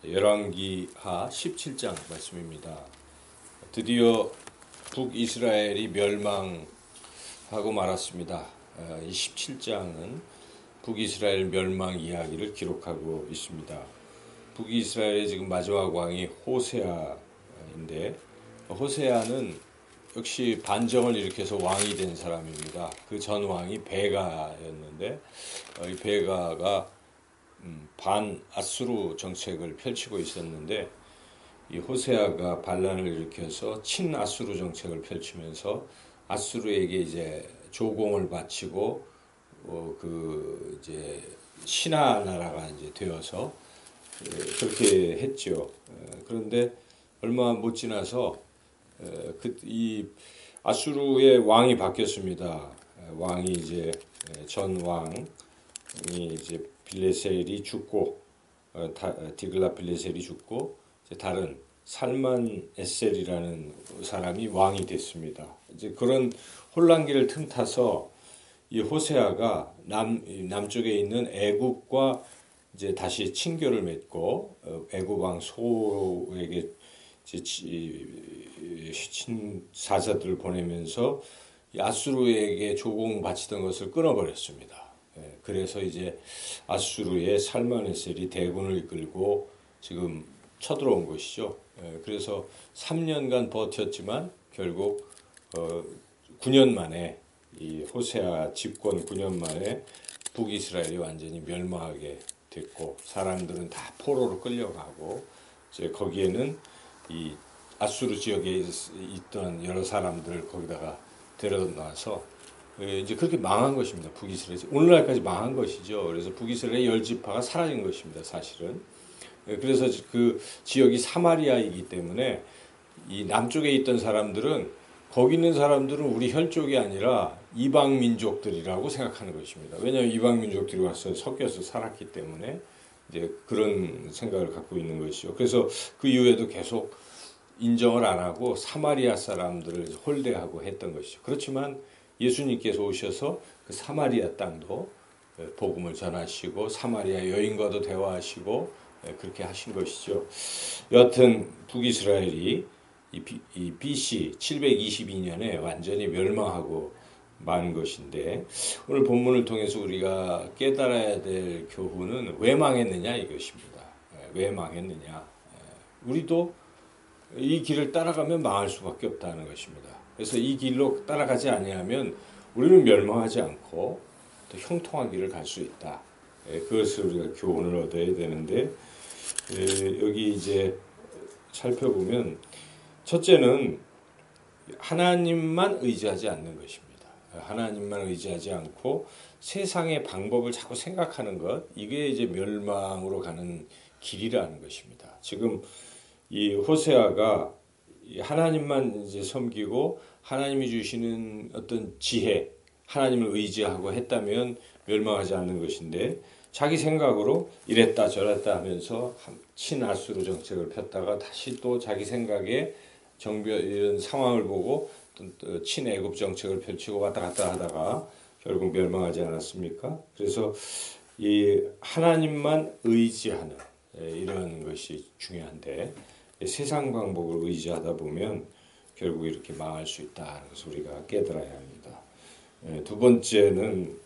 열왕기하 17장 말씀입니다. 드디어 북이스라엘이 멸망하고 말았습니다. 이 17장은 북이스라엘 멸망 이야기를 기록하고 있습니다. 북이스라엘의 지금 마지막 왕이 호세아인데, 호세아는 역시 반정을 일으켜서 왕이 된 사람입니다. 그 전 왕이 베가였는데, 이 베가가 반아수르 정책을 펼치고 있었는데, 이 호세아가 반란을 일으켜서 친아수르 정책을 펼치면서 아수르에게 이제 조공을 바치고 이제 신하 나라가 이제 되어서 그렇게 했죠. 그런데 얼마 못 지나서 이 아수르의 왕이 바뀌었습니다. 왕이 이제 전 왕이 이제 빌레셀이 죽고 디글라 빌레셀이 죽고 이제 다른 살만 에셀이라는 사람이 왕이 됐습니다. 이제 그런 혼란기를 틈타서 이 호세아가 남쪽에 있는 애굽과 이제 다시 친교를 맺고 애굽 왕 소에게 사자들을 보내면서 아수르에게 조공 바치던 것을 끊어버렸습니다. 그래서 이제 아수르의 살만에셀이 대군을 이끌고 지금 쳐들어온 것이죠. 그래서 3년간 버텼지만 결국 9년 만에 이 호세아 집권 9년 만에 북이스라엘이 완전히 멸망하게 됐고, 사람들은 다 포로로 끌려가고, 이제 거기에는 이 아수르 지역에 있던 여러 사람들을 거기다가 데려놔서 이제 그렇게 망한 것입니다. 북이스라엘이 오늘날까지 망한 것이죠. 그래서 북이스라엘의 열 지파가 사라진 것입니다. 사실은. 그래서 그 지역이 사마리아이기 때문에 이 남쪽에 있던 사람들은, 거기 있는 사람들은 우리 혈족이 아니라 이방 민족들이라고 생각하는 것입니다. 왜냐하면 이방 민족들이 와서 섞여서 살았기 때문에 이제 그런 생각을 갖고 있는 것이죠. 그래서 그 이후에도 계속 인정을 안 하고 사마리아 사람들을 홀대하고 했던 것이죠. 그렇지만 예수님께서 오셔서 그 사마리아 땅도 복음을 전하시고 사마리아 여인과도 대화하시고 그렇게 하신 것이죠. 여하튼 북이스라엘이 이 BC 722년에 완전히 멸망하고 만 것인데, 오늘 본문을 통해서 우리가 깨달아야 될 교훈은 왜 망했느냐 이것입니다. 왜 망했느냐. 우리도 이 길을 따라가면 망할 수밖에 없다는 것입니다. 그래서 이 길로 따라가지 아니하면 우리는 멸망하지 않고 또 형통한 길을 갈 수 있다. 그것을 우리가 교훈을 얻어야 되는데, 여기 이제 살펴보면 첫째는 하나님만 의지하지 않는 것입니다. 하나님만 의지하지 않고 세상의 방법을 자꾸 생각하는 것, 이게 이제 멸망으로 가는 길이라는 것입니다. 지금 이 호세아가 하나님만 이제 섬기고 하나님이 주시는 어떤 지혜, 하나님을 의지하고 했다면 멸망하지 않는 것인데, 자기 생각으로 이랬다 저랬다 하면서 친아수르 정책을 폈다가 다시 또 자기 생각에 이런 상황을 보고 또 친애굽 정책을 펼치고 왔다 갔다 하다가 결국 멸망하지 않았습니까? 그래서 이 하나님만 의지하는 이런 것이 중요한데, 세상 방법을 의지하다 보면 결국 이렇게 망할 수 있다는 것을 우리가 깨달아야 합니다. 두 번째는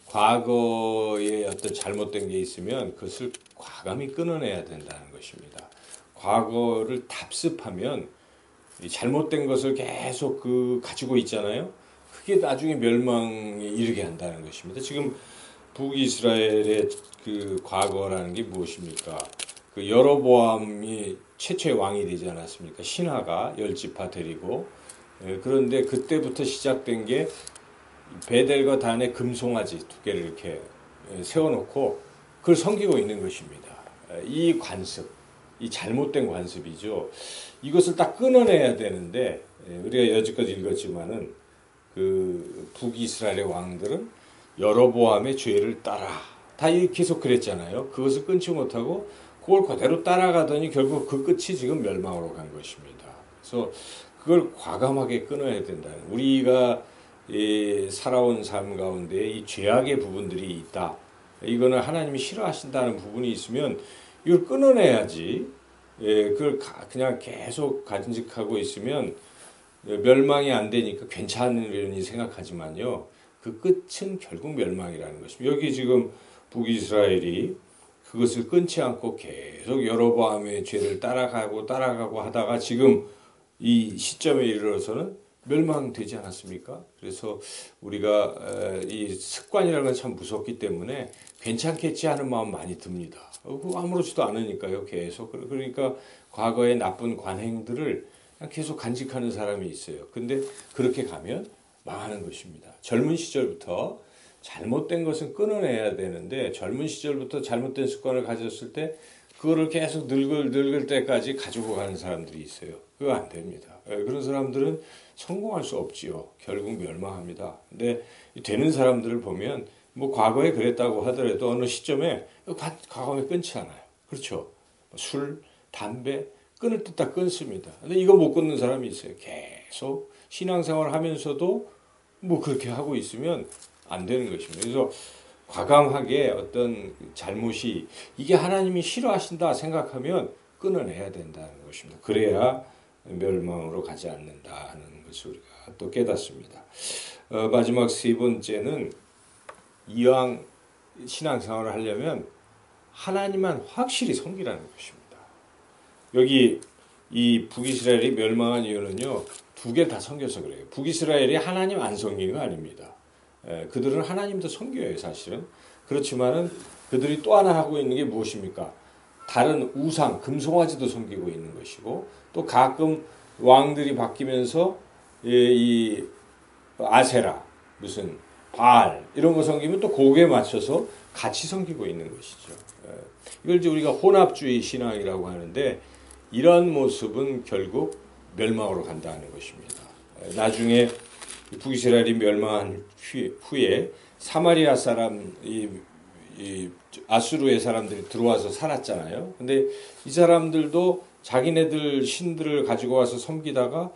과거에 어떤 잘못된 게 있으면 그것을 과감히 끊어내야 된다는 것입니다. 과거를 답습하면 잘못된 것을 계속 가지고 있잖아요. 그게 나중에 멸망에 이르게 한다는 것입니다. 지금 북이스라엘의 그 과거라는 게 무엇입니까? 그 여로보암이 최초의 왕이 되지 않았습니까? 신하가 열 지파 데리고. 그런데 그때부터 시작된 게 베델과 단의 금송아지 2개를 이렇게 세워놓고 그걸 섬기고 있는 것입니다. 이 관습, 이 잘못된 관습이죠. 이것을 딱 끊어내야 되는데, 우리가 여지껏 읽었지만은 그 북이스라엘의 왕들은 여로보암의 죄를 따라 다 계속 그랬잖아요. 그것을 끊지 못하고 그걸 그대로 따라가더니 결국 그 끝이 지금 멸망으로 간 것입니다. 그래서 그걸 과감하게 끊어야 된다는, 우리가 살아온 삶 가운데 이 죄악의 부분들이 있다. 이거는 하나님이 싫어하신다는 부분이 있으면 이걸 끊어내야지. 예, 그걸 그냥 계속 간직하고 있으면 멸망이 안 되니까 괜찮으려니 생각하지만요. 그 끝은 결국 멸망이라는 것입니다. 여기 지금 북이스라엘이 그것을 끊지 않고 계속 여로보암의 죄를 따라가고 하다가 지금 이 시점에 이르러서는 멸망되지 않았습니까? 그래서 우리가 이 습관이라는 건 참 무섭기 때문에 괜찮겠지 하는 마음 많이 듭니다. 아무렇지도 않으니까요. 계속. 그러니까 과거의 나쁜 관행들을 계속 간직하는 사람이 있어요. 근데 그렇게 가면 망하는 것입니다. 젊은 시절부터 잘못된 것은 끊어내야 되는데 젊은 시절부터 잘못된 습관을 가졌을 때 그거를 계속 늙을 때까지 가지고 가는 사람들이 있어요. 그거 안 됩니다. 그런 사람들은 성공할 수 없지요. 결국 멸망합니다. 근데 되는 사람들을 보면 뭐 과거에 그랬다고 하더라도 어느 시점에 과거에 끊지 않아요. 그렇죠? 술, 담배 끊을 듯 다 끊습니다. 근데 이거 못 끊는 사람이 있어요. 계속 신앙생활 하면서도 뭐 그렇게 하고 있으면 안 되는 것입니다. 그래서 과감하게 어떤 잘못이 이게 하나님이 싫어하신다 생각하면 끊어내야 된다는 것입니다. 그래야 멸망으로 가지 않는다 하는 것을 우리가 또 깨닫습니다. 마지막 세 번째는 이왕 신앙생활을 하려면 하나님만 확실히 섬기라는 것입니다. 여기 이 북이스라엘이 멸망한 이유는요. 두 개 다 섬겨서 그래요. 북이스라엘이 하나님 안 섬기는 거 아닙니다. 그들은 하나님도 섬겨요, 사실은. 그렇지만은 그들이 또 하나 하고 있는 게 무엇입니까? 다른 우상, 금송아지도 섬기고 있는 것이고, 또 가끔 왕들이 바뀌면서 이 아세라, 무슨 바알 이런 거 섬기면 또 거기에 맞춰서 같이 섬기고 있는 것이죠. 이걸 이제 우리가 혼합주의 신앙이라고 하는데 이런 모습은 결국 멸망으로 간다는 것입니다. 나중에 북이스라엘이 멸망한 후에 사마리아 사람, 이 아수르의 사람들이 들어와서 살았잖아요. 근데 이 사람들도 자기네들 신들을 가지고 와서 섬기다가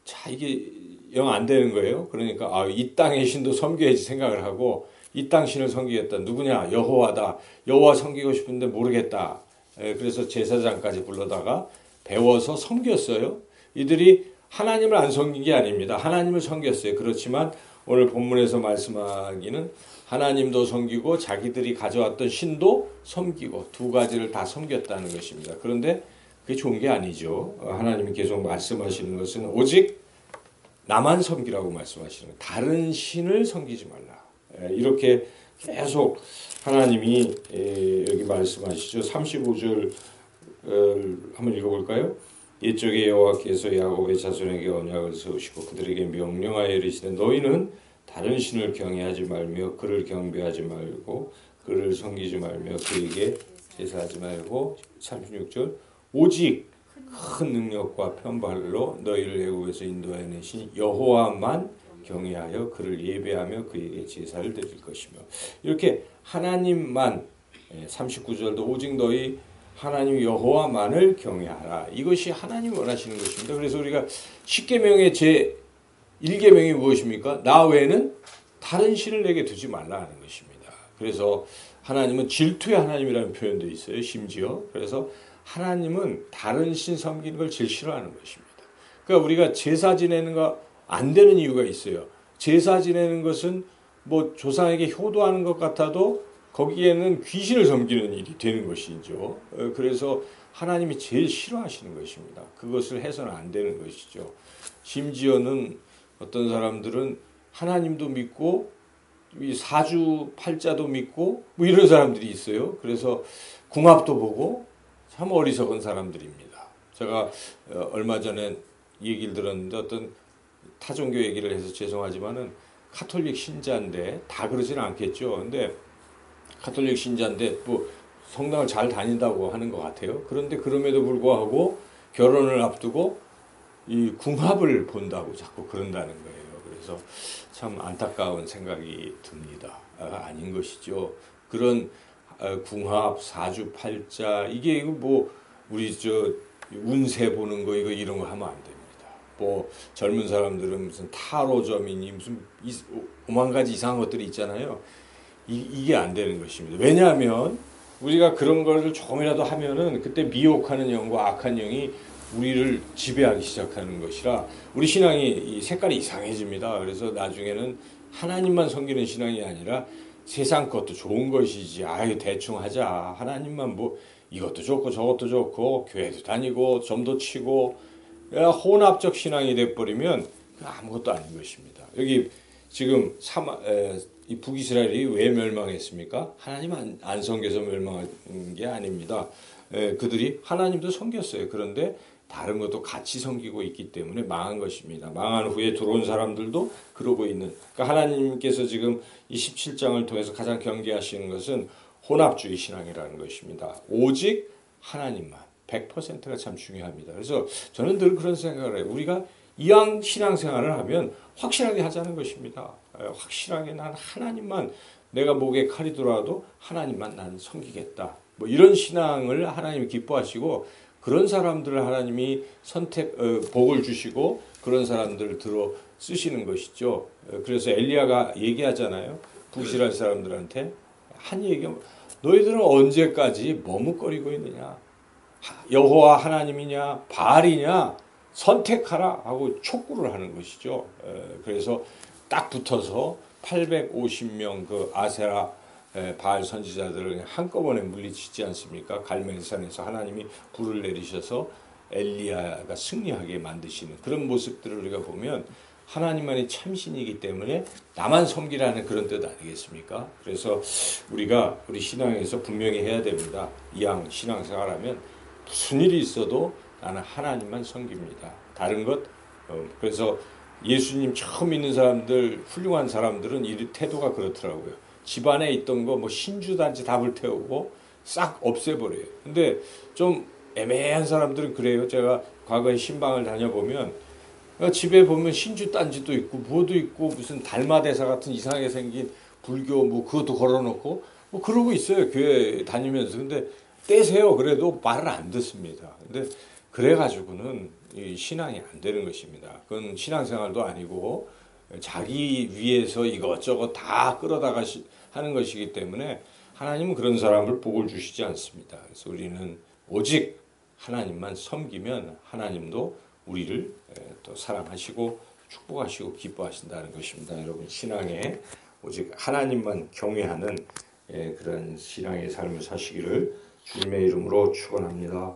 자 이게 영 안 되는 거예요. 그러니까 이 땅의 신도 섬겨야지 생각을 하고 이 땅 신을 섬기겠다. 누구냐? 여호와다. 여호와 섬기고 싶은데 모르겠다. 그래서 제사장까지 불러다가 배워서 섬겼어요. 이들이 하나님을 안 섬긴 게 아닙니다. 하나님을 섬겼어요. 그렇지만 오늘 본문에서 말씀하기는 하나님도 섬기고 자기들이 가져왔던 신도 섬기고 두 가지를 다 섬겼다는 것입니다. 그런데 그게 좋은 게 아니죠. 하나님이 계속 말씀하시는 것은 오직 나만 섬기라고 말씀하시는 거예요. 다른 신을 섬기지 말라. 이렇게 계속 하나님이 여기 말씀하시죠. 35절 한번 읽어볼까요? 옛적에 여호와께서 야곱의 자손에게 언약을 세우시고 그들에게 명령하여 이르시되 너희는 다른 신을 경외하지 말며 그를 경배하지 말고 그를 섬기지 말며 그에게 제사하지 말고 36절 오직 큰 능력과 편발로 너희를 애굽에서 인도하여 내신 여호와만 경외하여 그를 예배하며 그에게 제사를 드릴 것이며 이렇게 하나님만 39절도 오직 너희 하나님 여호와만을 경외하라. 이것이 하나님 원하시는 것입니다. 그래서 우리가 10계명의 제 1계명이 무엇입니까? 나 외에는 다른 신을 내게 두지 말라 하는 것입니다. 그래서 하나님은 질투의 하나님이라는 표현도 있어요. 심지어. 그래서 하나님은 다른 신 섬기는 걸 제일 싫어하는 것입니다. 그러니까 우리가 제사 지내는 거 안 되는 이유가 있어요. 제사 지내는 것은 뭐 조상에게 효도하는 것 같아도 거기에는 귀신을 섬기는 일이 되는 것이죠. 그래서 하나님이 제일 싫어하시는 것입니다. 그것을 해서는 안 되는 것이죠. 심지어는 어떤 사람들은 하나님도 믿고 이 사주팔자도 믿고 뭐 이런 사람들이 있어요. 그래서 궁합도 보고 참 어리석은 사람들입니다. 제가 얼마 전에 얘기를 들었는데 어떤 타종교 얘기를 해서 죄송하지만은 카톨릭 신자인데 다 그러지는 않겠죠. 근데 카톨릭 신자인데 뭐 성당을 잘 다닌다고 하는 것 같아요. 그런데 그럼에도 불구하고 결혼을 앞두고 이 궁합을 본다고 자꾸 그런다는 거예요. 그래서 참 안타까운 생각이 듭니다. 아닌 것이죠. 그런 궁합, 사주팔자 이게 뭐 우리 저 운세 보는 거 이런 거 하면 안 됩니다. 뭐 젊은 사람들은 무슨 타로점이니 무슨 5만 가지 이상한 것들이 있잖아요. 이게 안 되는 것입니다. 왜냐하면 우리가 그런 거를 조금이라도 하면은 그때 미혹하는 영과 악한 영이 우리를 지배하기 시작하는 것이라 우리 신앙이 이 색깔이 이상해집니다. 그래서 나중에는 하나님만 섬기는 신앙이 아니라 세상 것도 좋은 것이지 아유 대충 하자 하나님만 뭐 이것도 좋고 저것도 좋고 교회도 다니고 점도 치고 혼합적 신앙이 돼버리면 아무것도 아닌 것입니다. 여기 지금 이 북이스라엘이 왜 멸망했습니까? 하나님 안 섬겨서 멸망한 게 아닙니다. 그들이 하나님도 섬겼어요. 그런데 다른 것도 같이 섬기고 있기 때문에 망한 것입니다. 망한 후에 들어온 사람들도 그러고 있는. 그러니까 하나님께서 지금 이 17장을 통해서 가장 경계하시는 것은 혼합주의 신앙이라는 것입니다. 오직 하나님만 100%가 참 중요합니다. 그래서 저는 늘 그런 생각을 해요. 우리가 이왕 신앙생활을 하면 확실하게 하자는 것입니다. 확실하게 난 하나님만 내가 목에 칼이 들어와도 하나님만 난 섬기겠다. 뭐 이런 신앙을 하나님이 기뻐하시고 그런 사람들을 하나님이 복을 주시고 그런 사람들을 들어 쓰시는 것이죠. 그래서 엘리야가 얘기하잖아요. 북이스라엘 사람들한테 한 얘기가 너희들은 언제까지 머뭇거리고 있느냐? 여호와 하나님이냐 바알이냐 선택하라 하고 촉구를 하는 것이죠. 그래서 딱 붙어서 850명 그 아세라 바알 선지자들을 한꺼번에 물리치지 않습니까? 갈멜산에서 하나님이 불을 내리셔서 엘리야가 승리하게 만드시는 그런 모습들을 우리가 보면 하나님만이 참신이기 때문에 나만 섬기라는 그런 뜻 아니겠습니까? 그래서 우리가 우리 신앙에서 분명히 해야 됩니다. 이왕 신앙생활하면 무슨 일이 있어도 나는 하나님만 섬깁니다. 다른 것 그래서 예수님 처음 믿는 사람들 훌륭한 사람들은 이 태도가 그렇더라고요. 집안에 있던 거 뭐 신주단지 다 불태우고 싹 없애버려요. 근데 좀 애매한 사람들은 그래요. 제가 과거에 신방을 다녀보면 집에 보면 신주단지도 있고 뭐도 있고 무슨 달마대사 같은 이상하게 생긴 불교 뭐 그것도 걸어놓고 뭐 그러고 있어요. 교회 다니면서. 근데 떼세요. 그래도 말을 안 듣습니다. 근데 그래가지고는 이 신앙이 안 되는 것입니다. 그건 신앙생활도 아니고 자기 위해서 이것저것 다 끌어다가 하는 것이기 때문에 하나님은 그런 사람을 복을 주시지 않습니다. 그래서 우리는 오직 하나님만 섬기면 하나님도 우리를 또 사랑하시고 축복하시고 기뻐하신다는 것입니다. 여러분 신앙에 오직 하나님만 경외하는 그런 신앙의 삶을 사시기를 주님의 이름으로 축원합니다.